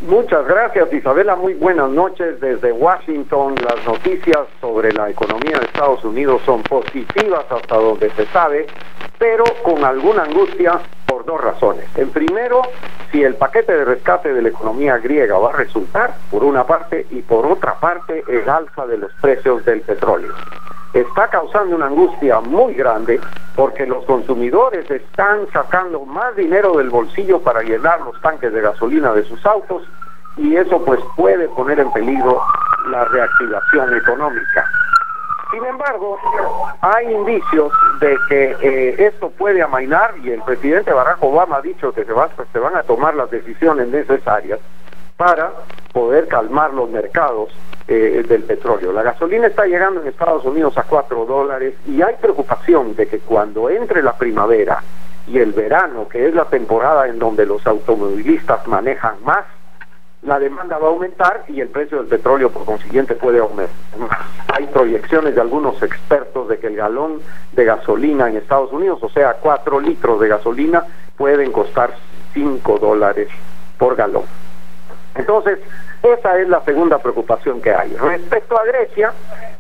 Muchas gracias, Isabela. Muy buenas noches desde Washington. Las noticias sobre la economía de Estados Unidos son positivas hasta donde se sabe, pero con alguna angustia por dos razones. En primero, si el paquete de rescate de la economía griega va a resultar, por una parte, y por otra parte, el alza de los precios del petróleo. Está causando una angustia muy grande porque los consumidores están sacando más dinero del bolsillo para llenar los tanques de gasolina de sus autos, y eso pues puede poner en peligro la reactivación económica. Sin embargo, hay indicios de que esto puede amainar, y el presidente Barack Obama ha dicho que se van a tomar las decisiones necesarias para poder calmar los mercados del petróleo. La gasolina está llegando en Estados Unidos a $4 y hay preocupación de que cuando entre la primavera y el verano, que es la temporada en donde los automovilistas manejan más, la demanda va a aumentar y el precio del petróleo por consiguiente puede aumentar más. Hay proyecciones de algunos expertos de que el galón de gasolina en Estados Unidos, o sea 4 litros de gasolina, pueden costar $5 por galón. Entonces, esa es la segunda preocupación que hay. Respecto a Grecia,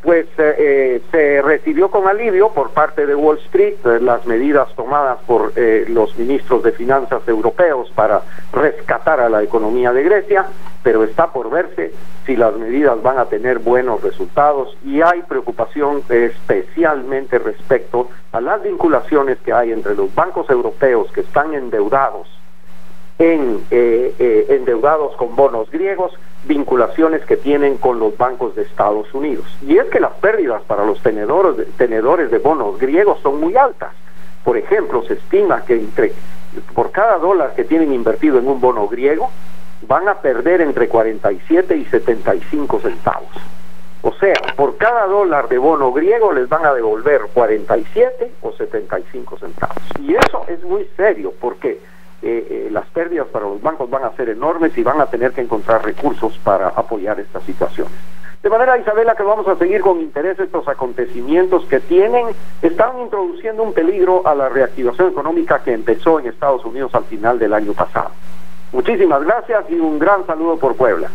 pues se recibió con alivio por parte de Wall Street las medidas tomadas por los ministros de finanzas europeos para rescatar a la economía de Grecia, pero está por verse si las medidas van a tener buenos resultados, y hay preocupación especialmente respecto a las vinculaciones que hay entre los bancos europeos que están endeudados con bonos griegos, vinculaciones que tienen con los bancos de Estados Unidos. Y es que las pérdidas para los tenedores de bonos griegos son muy altas. Por ejemplo, se estima que por cada dólar que tienen invertido en un bono griego, van a perder entre 47 y 75 centavos. O sea, por cada dólar de bono griego les van a devolver 47 o 75 centavos. Y eso es muy serio porque las pérdidas para los bancos van a ser enormes y van a tener que encontrar recursos para apoyar estas situaciones. De manera, Isabela, que vamos a seguir con interés estos acontecimientos que están introduciendo un peligro a la reactivación económica que empezó en Estados Unidos al final del año pasado. Muchísimas gracias y un gran saludo por Puebla.